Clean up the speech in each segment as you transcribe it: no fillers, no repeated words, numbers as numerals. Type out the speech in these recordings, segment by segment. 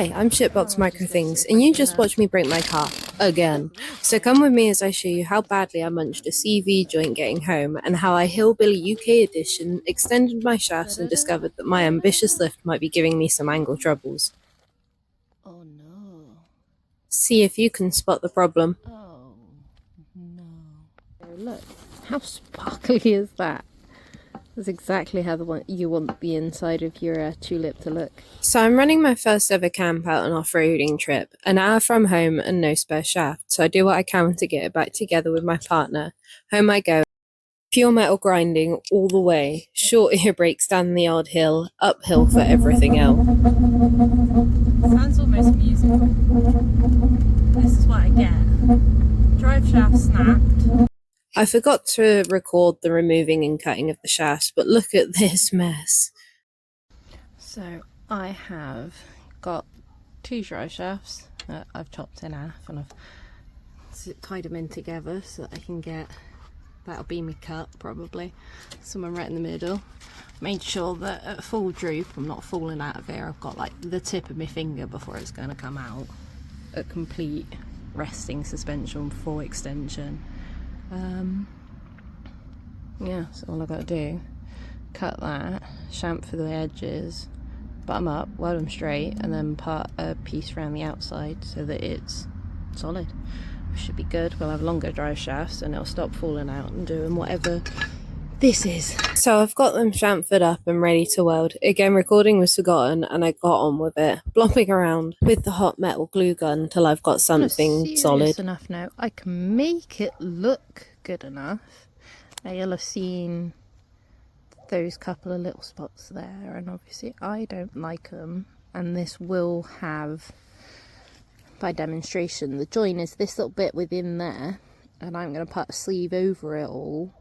Hi, I'm Shitbox Micro Things, and you just watched me break my car. Again. So come with me as I show you how badly I munched a CV joint getting home, and how I Hillbilly UK edition extended my shafts and discovered that my ambitious lift might be giving me some angle troubles. Oh no. See if you can spot the problem. Oh no. Look, how sparkly is that? That's exactly how you want the inside of your tulip to look. So I'm running my first ever camp out and off-roading trip, an hour from home and no spare shaft, so I do what I can to get it back together with my partner. Home I go, pure metal grinding all the way, short ear brakes down the odd hill, uphill for everything else. Sounds almost musical. This is what I get. Drive shaft snapped. I forgot to record the removing and cutting of the shafts, but look at this mess. So I have got two drive shafts that I've chopped in half, and I've tied them in together so that I can get, that'll be my cut probably, someone right in the middle. Made sure that at full droop I'm not falling out of here. I've got like the tip of my finger before it's going to come out. A complete resting suspension before extension. Yeah, so all I've got to do, cut that, chamfer the edges, butt them up, weld them straight, and then put a piece around the outside so that it's solid. Should be good. We'll have longer drive shafts and it'll stop falling out and doing whatever this is. So I've got them chamfered up and ready to weld. Again, recording was forgotten and I got on with it, blopping around with the hot metal glue gun till I've got something solid. Enough now. I can make it look good enough. Now you'll have seen those couple of little spots there, and obviously I don't like them, and this will have, by demonstration, the join is this little bit within there, and I'm going to put a sleeve over it all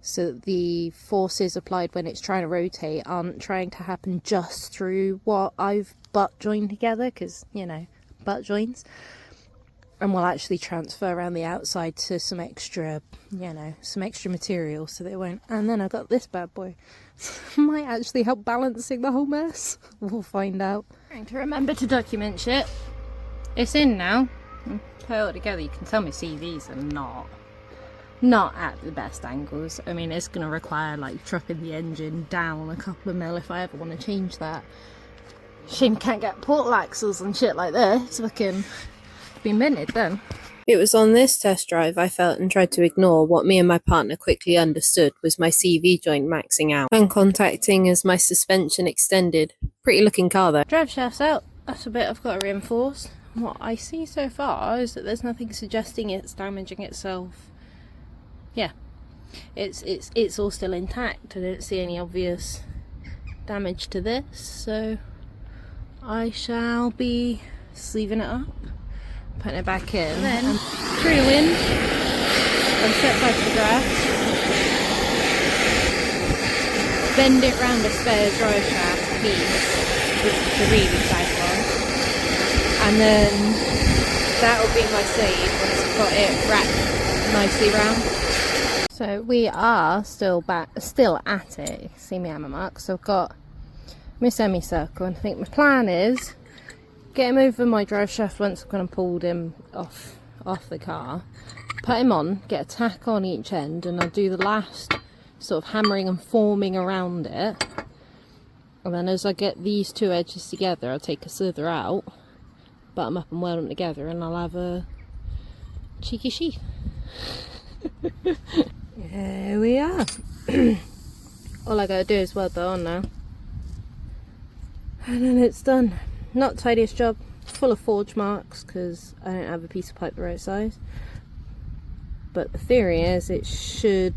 so that the forces applied when it's trying to rotate aren't trying to happen just through what I've butt joined together, because, you know, butt joints, and will actually transfer around the outside to some extra, you know, some extra material so they won't. And then I've got this bad boy. Might actually help balancing the whole mess. We'll find out. Trying to remember to document shit. It's in now. Put it all together. You can tell my CVs are not at the best angles. I mean, it's going to require like dropping the engine down a couple of mil if I ever want to change that. Shame can't get portal axles and shit like this. Fucking be minted then. It was on this test drive I felt and tried to ignore what me and my partner quickly understood was my CV joint maxing out when contacting as my suspension extended. Pretty looking car though. Drive shafts out. That's a bit I've got to reinforce. What I see so far is that there's nothing suggesting it's damaging itself. Yeah, it's all still intact. I don't see any obvious damage to this, so I shall be sleeving it up, putting it back in, and then through the wind and set back the grass, bend it round a spare drive shaft piece with the really tight one, and then that will be my sleeve once I've got it wrapped nicely round. So we are still at it. You can see my hammer mark. So I've got my semicircle, and I think my plan is get him over my drive shaft once I've kind of pulled him off the car, put him on, get a tack on each end, and I'll do the last sort of hammering and forming around it, and then as I get these two edges together I'll take a slither out, butt them up and weld them together, and I'll have a cheeky sheath. Here we are. All I gotta do is weld that on now, and then it's done. Not the tidiest job, full of forge marks because I don't have a piece of pipe the right size, but the theory is it should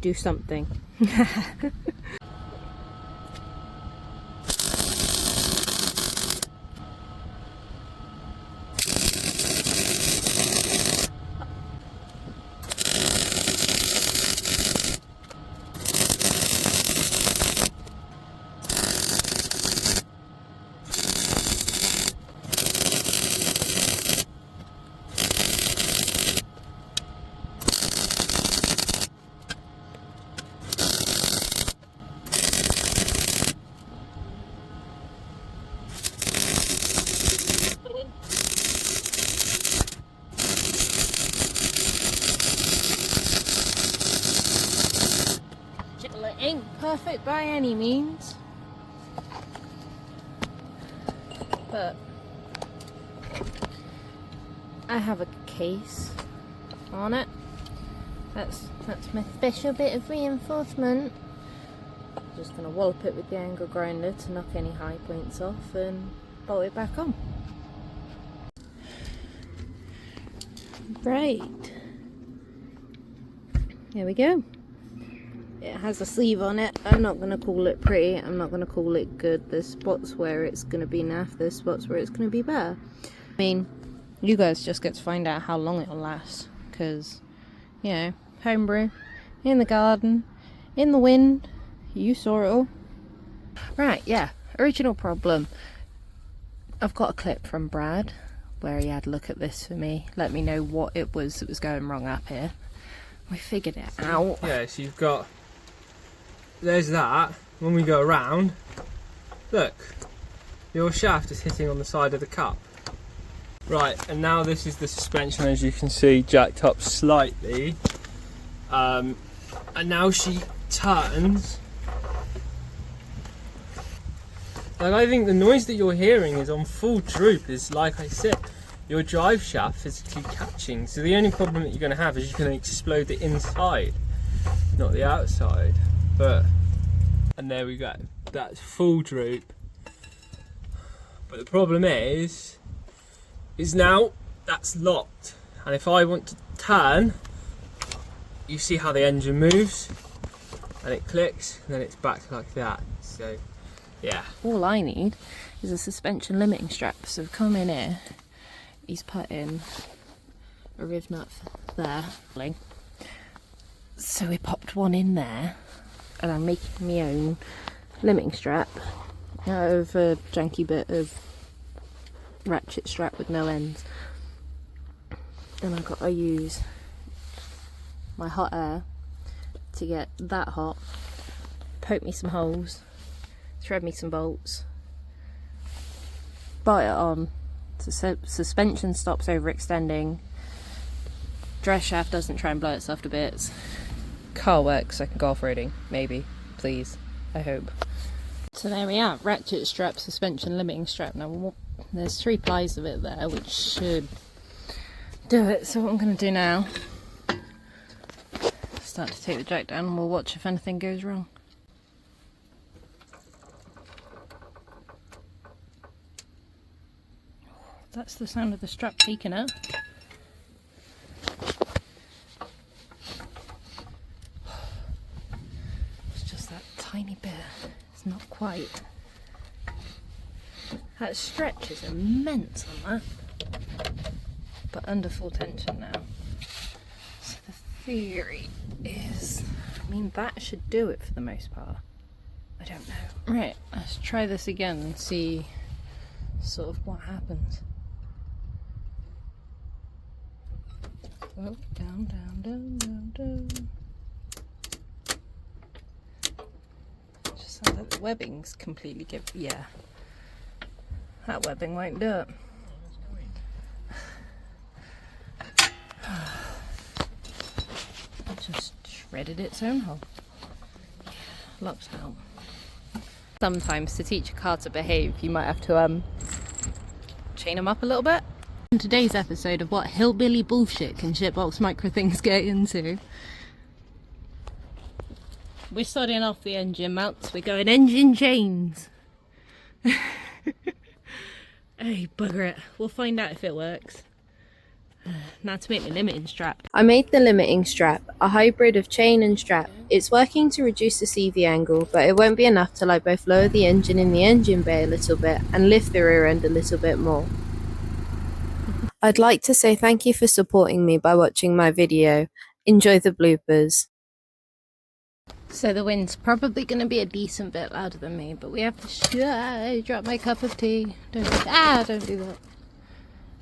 do something. ain't perfect by any means, but I have a case on it. That's my special bit of reinforcement. Just gonna wallop it with the angle grinder to knock any high points off and bolt it back on. Right, there we go. It has a sleeve on it. I'm not gonna call it pretty, I'm not gonna call it good. There's spots where it's gonna be naff, there's spots where it's gonna be better. I mean, you guys just get to find out how long it'll last, because, you know, homebrew, in the garden, in the wind, you saw it all. Right, yeah, original problem. I've got a clip from Brad where he had a look at this for me, let me know what it was that was going wrong up here. We figured it out. Yeah, so you've got, there's that. When we go around, look, your shaft is hitting on the side of the cup. Right, and now this is the suspension, as you can see, jacked up slightly. And now she turns. Like, I think the noise that you're hearing is on full droop, is, like I said, your drive shaft physically catching. So the only problem that you're going to have is you're going to explode the inside, not the outside. But, and there we go, that's full droop. But the problem is now that's locked. And if I want to turn, you see how the engine moves, and it clicks, and then it's back like that. So, yeah. All I need is a suspension limiting strap. So we've come in here, he's put in a riv nut there. So we popped one in there, and I'm making my own limiting strap out of a janky bit of ratchet strap with no ends. Then I've got to use my hot air to get that hot, poke me some holes, thread me some bolts, bolt it on so suspension stops overextending, Driveshaft doesn't try and blow itself to bits, car works so I can go off-roading, maybe, please, I hope. So there we are, ratchet strap, suspension limiting strap. Now there's 3 plies of it there, which should do it. So what I'm going to do now, start to take the jack down and we'll watch if anything goes wrong. That's the sound of the strap peeking out. It's just that tiny bit. It's not quite. That stretch is immense on that, but under full tension now. So the theory is, I mean, that should do it for the most part. I don't know. Right, let's try this again and see sort of what happens. Oh, down, down, down, down, down. Just sounds like the webbing's completely yeah. That webbing won't do it. It just shredded its own hole. Yeah, locked out. Sometimes to teach a car to behave, you might have to chain them up a little bit. In today's episode of what hillbilly bullshit can shitbox Micra things get into, we're starting off the engine mounts. We're going engine chains. Hey, bugger it. We'll find out if it works. Now to make the limiting strap. I made the limiting strap, a hybrid of chain and strap. It's working to reduce the CV angle, but it won't be enough till I both lower the engine in the engine bay a little bit and lift the rear end a little bit more. I'd like to say thank you for supporting me by watching my video. Enjoy the bloopers. So the wind's probably going to be a decent bit louder than me, but we have to drop my cup of tea. Don't do that.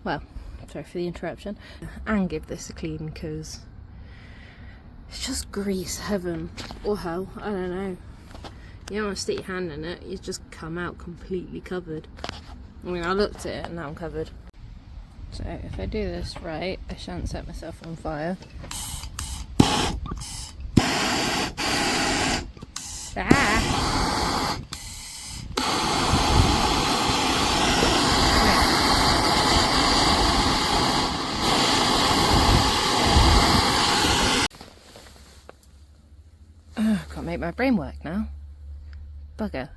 Well, sorry for the interruption. And give this a clean, because it's just grease heaven or hell, I don't know. You don't want to stick your hand in it, you just come out completely covered. I mean, I looked at it and now I'm covered. So if I do this right, I shan't set myself on fire. Ah. Can't make my brain work now. Bugger.